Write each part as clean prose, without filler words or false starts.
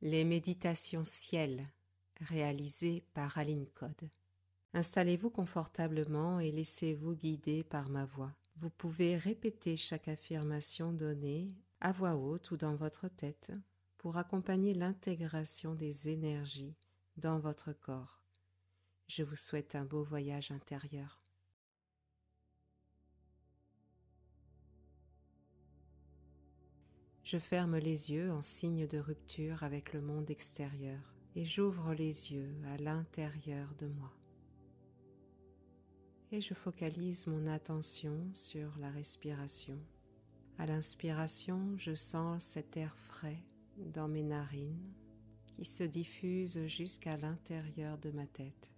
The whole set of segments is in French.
Les méditations ciel réalisées par Aline Code. Installez-vous confortablement et laissez-vous guider par ma voix. Vous pouvez répéter chaque affirmation donnée à voix haute ou dans votre tête pour accompagner l'intégration des énergies dans votre corps. Je vous souhaite un beau voyage intérieur. Je ferme les yeux en signe de rupture avec le monde extérieur et j'ouvre les yeux à l'intérieur de moi. Et je focalise mon attention sur la respiration. À l'inspiration, je sens cet air frais dans mes narines qui se diffuse jusqu'à l'intérieur de ma tête,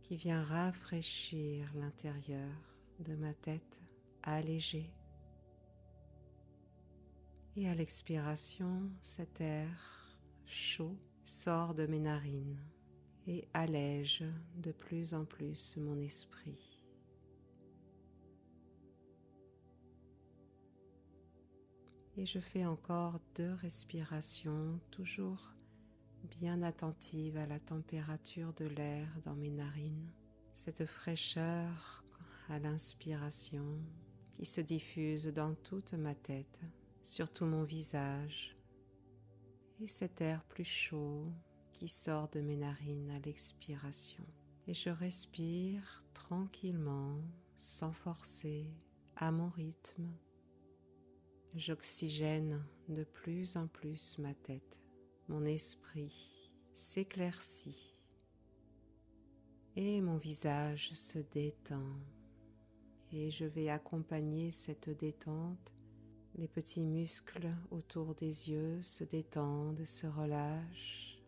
qui vient rafraîchir l'intérieur de ma tête, allégé. Et à l'expiration, cet air chaud sort de mes narines et allège de plus en plus mon esprit. Et je fais encore 2 respirations, toujours bien attentive à la température de l'air dans mes narines. Cette fraîcheur à l'inspiration qui se diffuse dans toute ma tête, sur tout mon visage, et cet air plus chaud qui sort de mes narines à l'expiration. Et je respire tranquillement, sans forcer, à mon rythme. J'oxygène de plus en plus ma tête. Mon esprit s'éclaircit et mon visage se détend. Et je vais accompagner cette détente. Les petits muscles autour des yeux se détendent, se relâchent,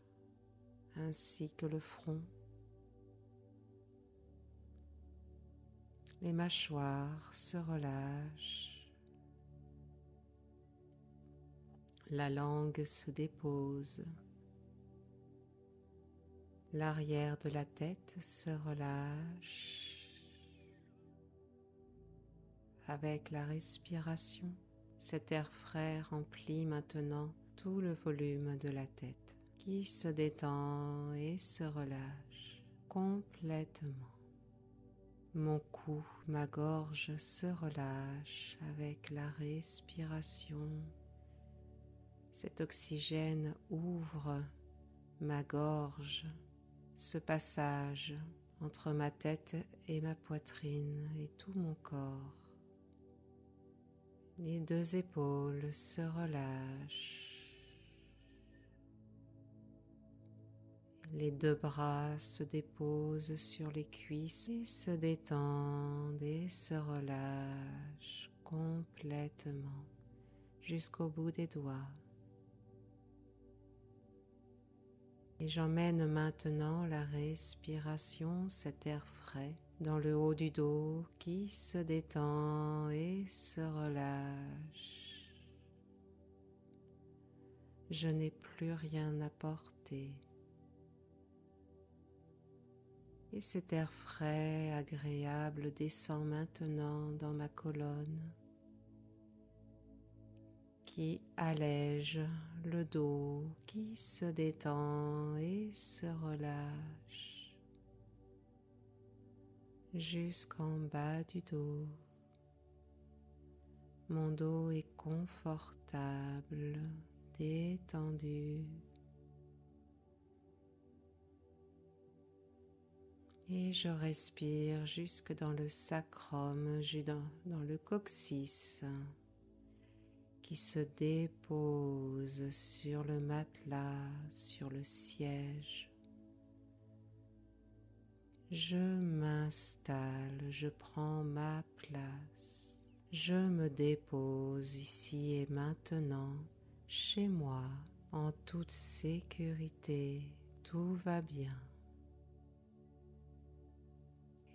ainsi que le front. Les mâchoires se relâchent. La langue se dépose. L'arrière de la tête se relâche. Avec la respiration, cet air frais remplit maintenant tout le volume de la tête qui se détend et se relâche complètement. Mon cou, ma gorge se relâche avec la respiration. Cet oxygène ouvre ma gorge, ce passage entre ma tête et ma poitrine et tout mon corps. Les 2 épaules se relâchent. Les 2 bras se déposent sur les cuisses et se détendent et se relâchent complètement jusqu'au bout des doigts. Et j'emmène maintenant la respiration, cet air frais, dans le haut du dos qui se détend et se relâche. Je n'ai plus rien à porter. Et cet air frais, agréable, descend maintenant dans ma colonne qui allège le dos, qui se détend et se relâche jusqu'en bas du dos. Mon dos est confortable, détendu. Et je respire jusque dans le sacrum, dans le coccyx, qui se dépose sur le matelas, sur le siège. Je m'installe, je prends ma place. Je me dépose ici et maintenant, chez moi, en toute sécurité. Tout va bien.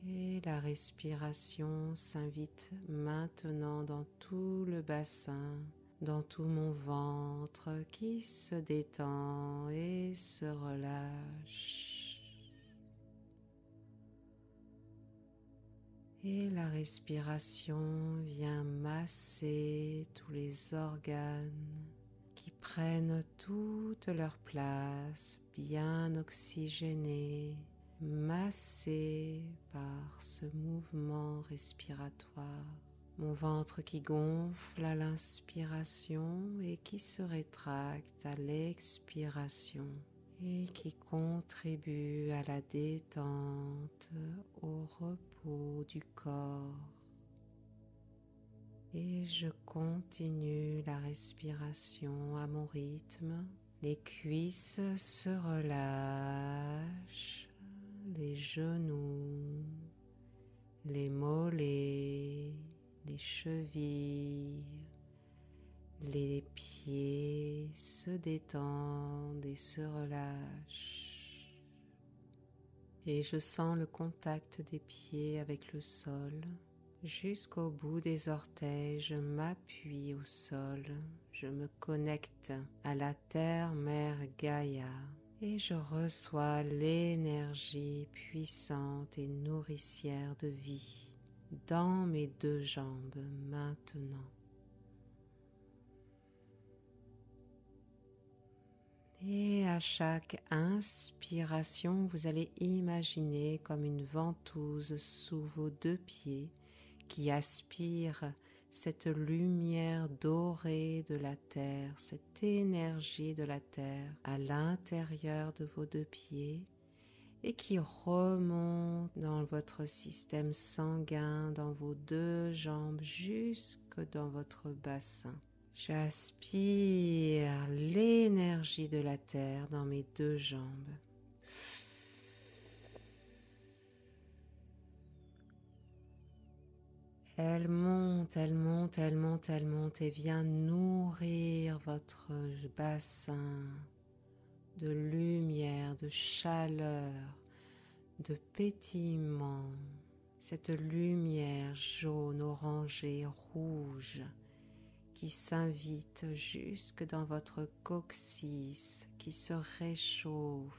Et la respiration s'invite maintenant dans tout le bassin, dans tout mon ventre qui se détend et se relâche. Et la respiration vient masser tous les organes qui prennent toute leur place, bien oxygénés, massés par ce mouvement respiratoire. Mon ventre qui gonfle à l'inspiration et qui se rétracte à l'expiration et qui contribue à la détente, au repos du corps. Et je continue la respiration à mon rythme. Les cuisses se relâchent, les genoux, les mollets, les chevilles, les pieds se détendent et se relâchent. Et je sens le contact des pieds avec le sol. Jusqu'au bout des orteils, je m'appuie au sol, je me connecte à la terre-mère Gaïa et je reçois l'énergie puissante et nourricière de vie dans mes deux jambes maintenant. Et à chaque inspiration, vous allez imaginer comme une ventouse sous vos deux pieds qui aspire cette lumière dorée de la terre, cette énergie de la terre à l'intérieur de vos deux pieds et qui remonte dans votre système sanguin, dans vos deux jambes jusque dans votre bassin. J'aspire l'énergie de la terre dans mes deux jambes. Elle monte, elle monte, elle monte, elle monte et vient nourrir votre bassin de lumière, de chaleur, de pétillement. Cette lumière jaune, orangée, rouge qui s'invite jusque dans votre coccyx, qui se réchauffe.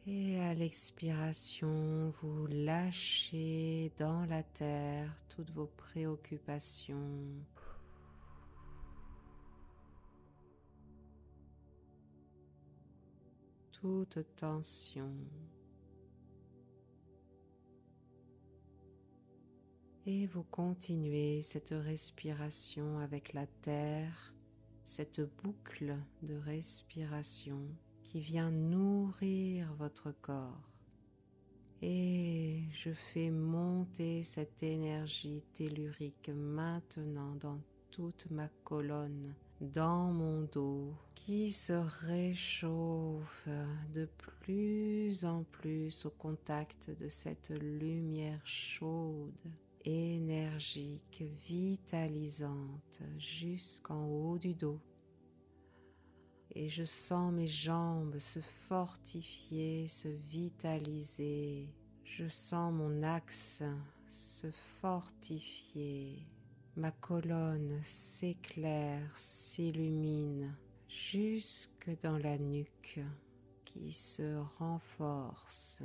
Et à l'expiration, vous lâchez dans la terre toutes vos préoccupations. Toute tension. Et vous continuez cette respiration avec la terre, cette boucle de respiration qui vient nourrir votre corps. Et je fais monter cette énergie tellurique maintenant dans toute ma colonne, dans mon dos, qui se réchauffe de plus en plus au contact de cette lumière chaude, énergique, vitalisante jusqu'en haut du dos. Et je sens mes jambes se fortifier, se vitaliser. Je sens mon axe se fortifier. Ma colonne s'éclaire, s'illumine jusque dans la nuque qui se renforce.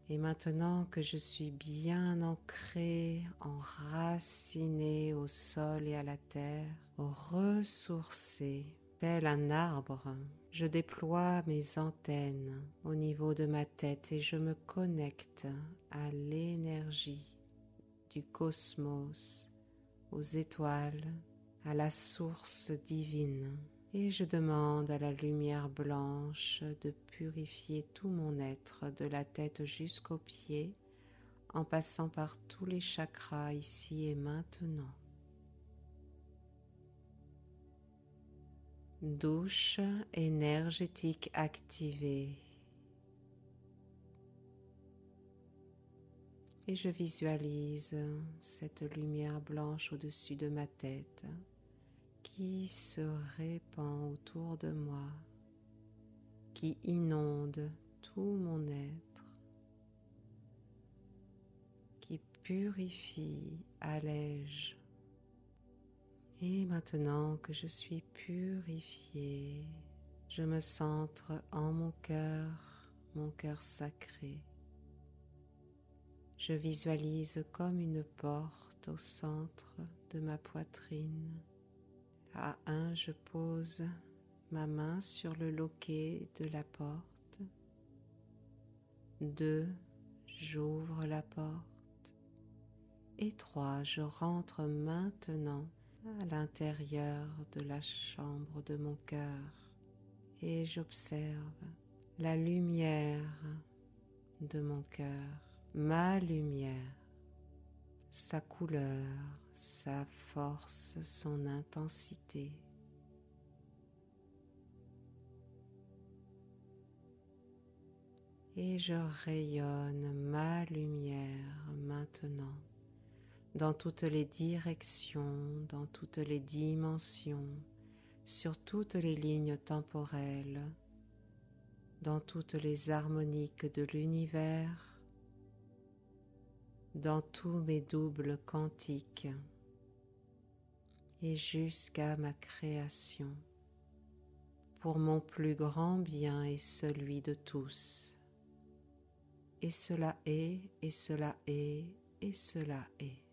Et maintenant que je suis bien ancrée, enracinée au sol et à la terre, ressourcée, tel un arbre, je déploie mes antennes au niveau de ma tête et je me connecte à l'énergie du cosmos, aux étoiles, à la source divine. Et je demande à la lumière blanche de purifier tout mon être de la tête jusqu'aux pieds en passant par tous les chakras ici et maintenant. Douche énergétique activée. Et je visualise cette lumière blanche au-dessus de ma tête qui se répand autour de moi, qui inonde tout mon être, qui purifie, allège. Et maintenant que je suis purifiée, je me centre en mon cœur, mon cœur sacré. Je visualise comme une porte au centre de ma poitrine. À 1, je pose ma main sur le loquet de la porte. 2, j'ouvre la porte. Et 3, je rentre maintenant à l'intérieur de la chambre de mon cœur et j'observe la lumière de mon cœur, ma lumière, sa couleur, sa force, son intensité. Et je rayonne ma lumière maintenant dans toutes les directions, dans toutes les dimensions, sur toutes les lignes temporelles, dans toutes les harmoniques de l'univers, dans tous mes doubles quantiques et jusqu'à ma création, pour mon plus grand bien et celui de tous. Et cela est, et cela est, et cela est.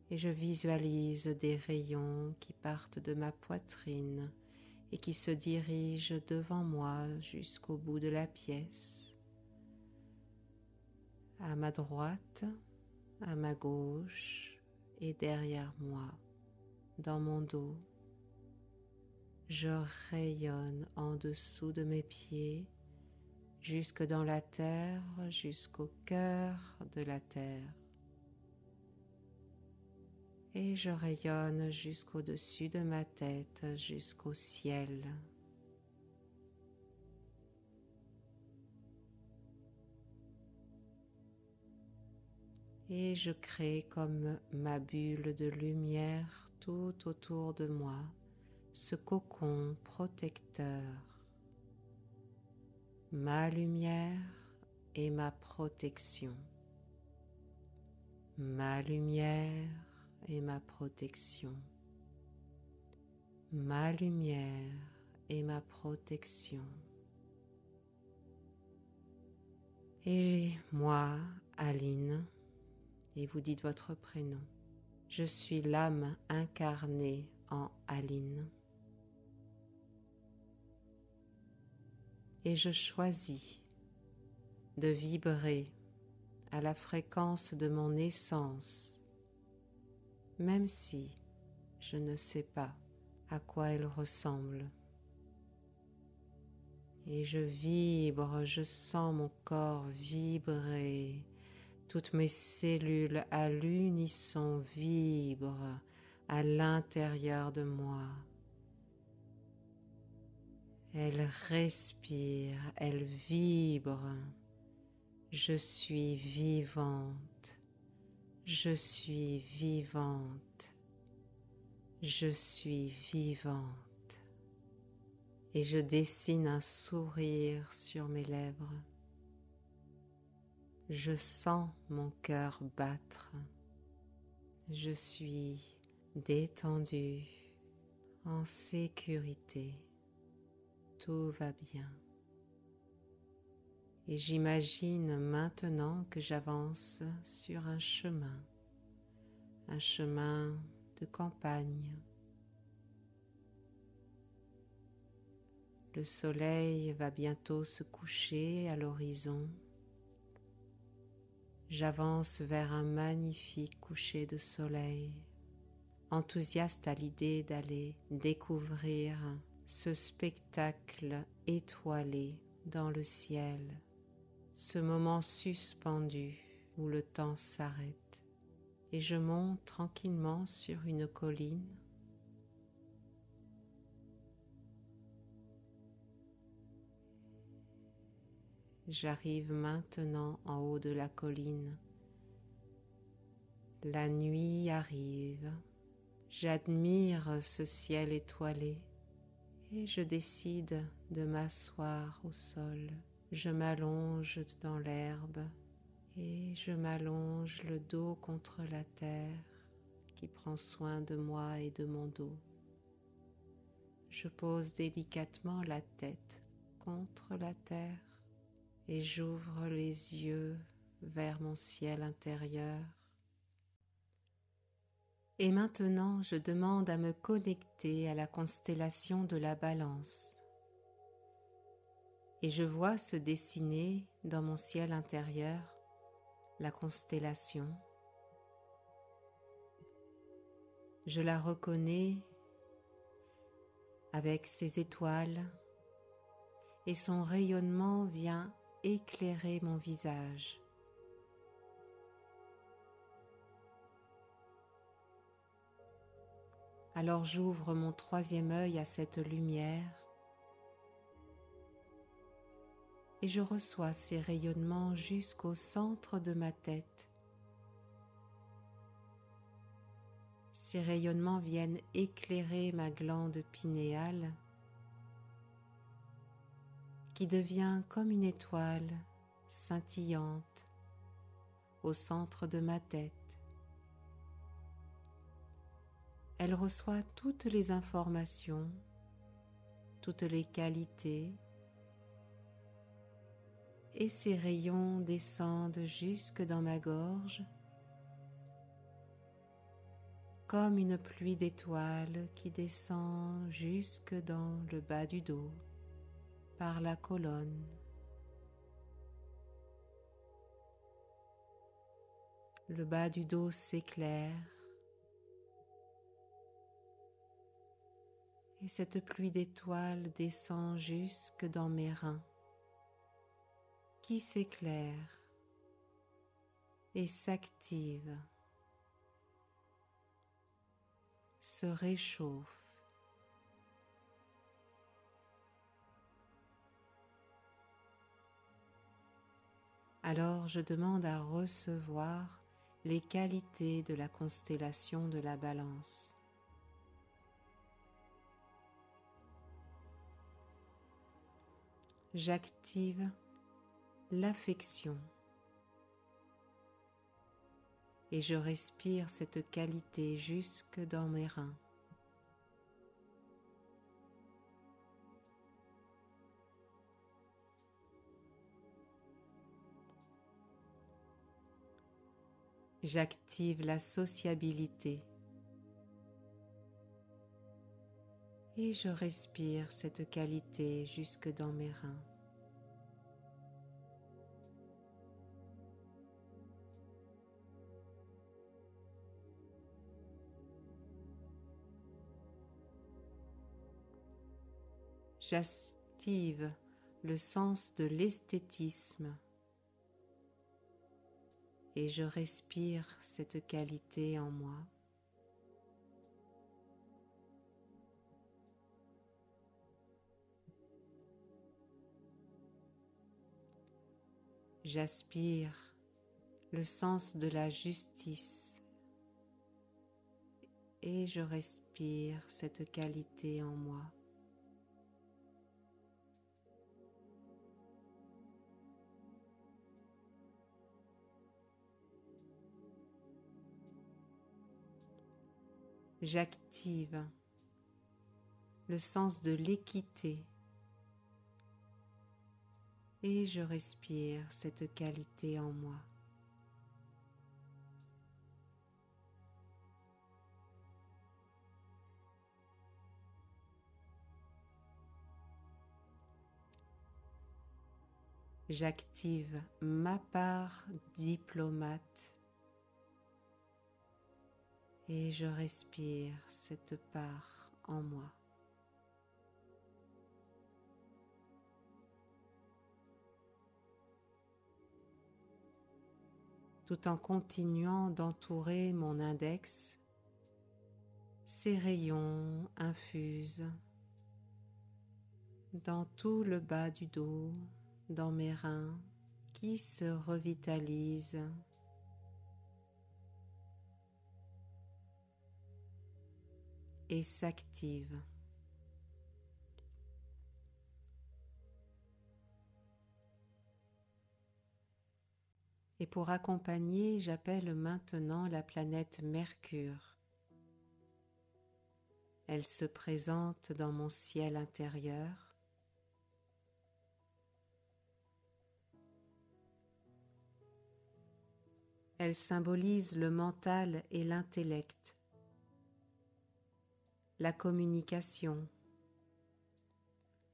Et je visualise des rayons qui partent de ma poitrine et qui se dirigent devant moi jusqu'au bout de la pièce, à ma droite, à ma gauche et derrière moi, dans mon dos. Je rayonne en dessous de mes pieds, jusque dans la terre, jusqu'au cœur de la terre. Et je rayonne jusqu'au-dessus de ma tête, jusqu'au ciel. Et je crée comme ma bulle de lumière tout autour de moi, ce cocon protecteur, ma lumière et ma protection, ma lumière et ma protection, ma lumière et ma protection. Et moi, Aline, et vous dites votre prénom, je suis l'âme incarnée en Aline. Et je choisis de vibrer à la fréquence de mon essence, même si je ne sais pas à quoi elle ressemble. Et je vibre, je sens mon corps vibrer, toutes mes cellules à l'unisson vibrent à l'intérieur de moi. Elles respirent, elles vibrent. Je suis vivante, je suis vivante, je suis vivante. Et je dessine un sourire sur mes lèvres. Je sens mon cœur battre. Je suis détendue, en sécurité. Tout va bien. Et j'imagine maintenant que j'avance sur un chemin de campagne. Le soleil va bientôt se coucher à l'horizon. J'avance vers un magnifique coucher de soleil, enthousiaste à l'idée d'aller découvrir ce spectacle étoilé dans le ciel, ce moment suspendu où le temps s'arrête et je monte tranquillement sur une colline. J'arrive maintenant en haut de la colline. La nuit arrive. J'admire ce ciel étoilé et je décide de m'asseoir au sol. Je m'allonge dans l'herbe et je m'allonge le dos contre la terre qui prend soin de moi et de mon dos. Je pose délicatement la tête contre la terre et j'ouvre les yeux vers mon ciel intérieur. Et maintenant, je demande à me connecter à la constellation de la Balance. Et je vois se dessiner dans mon ciel intérieur la constellation. Je la reconnais avec ses étoiles et son rayonnement vient éclairer mon visage. Alors j'ouvre mon troisième œil à cette lumière et je reçois ces rayonnements jusqu'au centre de ma tête. Ces rayonnements viennent éclairer ma glande pinéale qui devient comme une étoile scintillante au centre de ma tête. Elle reçoit toutes les informations, toutes les qualités, et ces rayons descendent jusque dans ma gorge, comme une pluie d'étoiles qui descend jusque dans le bas du dos, par la colonne. Le bas du dos s'éclaire, et cette pluie d'étoiles descend jusque dans mes reins, qui s'éclairent et s'activent, se réchauffent. Alors je demande à recevoir les qualités de la constellation de la Balance. J'active l'affection et je respire cette qualité jusque dans mes reins. J'active la sociabilité et je respire cette qualité jusque dans mes reins. J'active le sens de l'esthétisme et je respire cette qualité en moi. J'aspire le sens de la justice et je respire cette qualité en moi. J'active le sens de l'équité et je respire cette qualité en moi. J'active ma part diplomate et je respire cette part en moi. Tout en continuant d'entourer mon index, ces rayons infusent dans tout le bas du dos, dans mes reins qui se revitalisent et s'activent. Et pour accompagner, j'appelle maintenant la planète Mercure. Elle se présente dans mon ciel intérieur Elle symbolise le mental et l'intellect, la communication,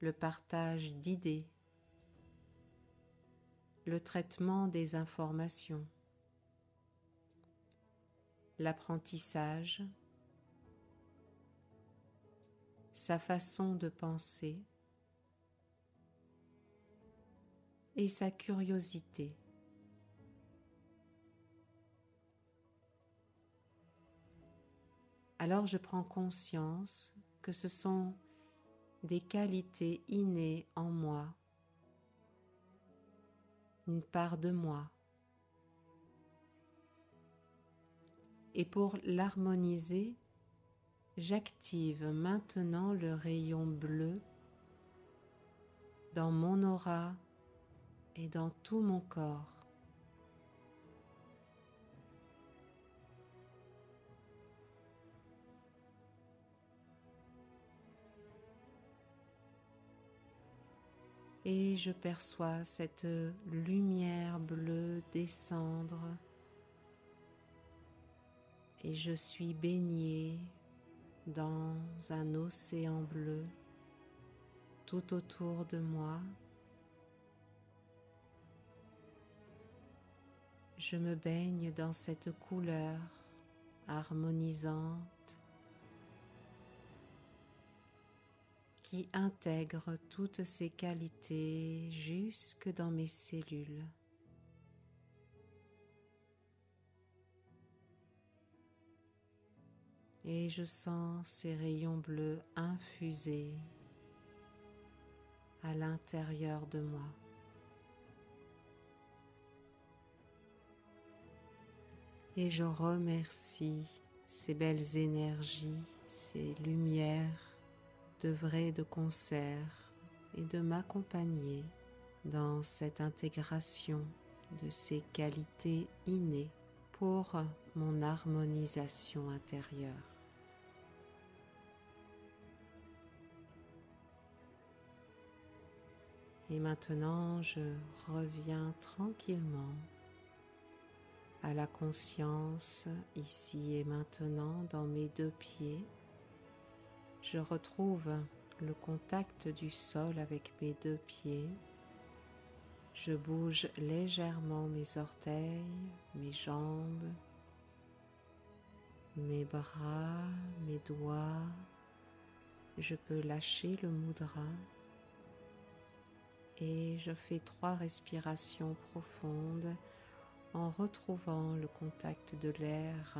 le partage d'idées, le traitement des informations, l'apprentissage, sa façon de penser et sa curiosité. Alors je prends conscience que ce sont des qualités innées en moi, une part de moi. Et pour l'harmoniser, j'active maintenant le rayon bleu dans mon aura et dans tout mon corps. Et je perçois cette lumière bleue descendre et je suis baignée dans un océan bleu tout autour de moi. Je me baigne dans cette couleur harmonisante qui intègre toutes ces qualités jusque dans mes cellules. Et je sens ces rayons bleus infusés à l'intérieur de moi. Et je remercie ces belles énergies, ces lumières d'œuvrer de concert et de m'accompagner dans cette intégration de ces qualités innées pour mon harmonisation intérieure. Et maintenant, je reviens tranquillement à la conscience ici et maintenant dans mes deux pieds. Je retrouve le contact du sol avec mes deux pieds. Je bouge légèrement mes orteils, mes jambes, mes bras, mes doigts. Je peux lâcher le mudra et je fais 3 respirations profondes en retrouvant le contact de l'air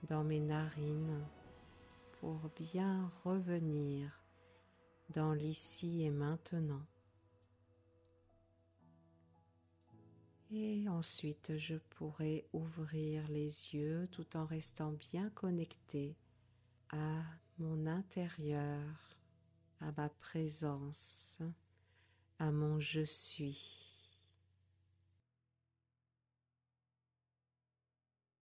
dans mes narines pour bien revenir dans l'ici et maintenant. Et ensuite, je pourrai ouvrir les yeux tout en restant bien connecté à mon intérieur, à ma présence, à mon je suis.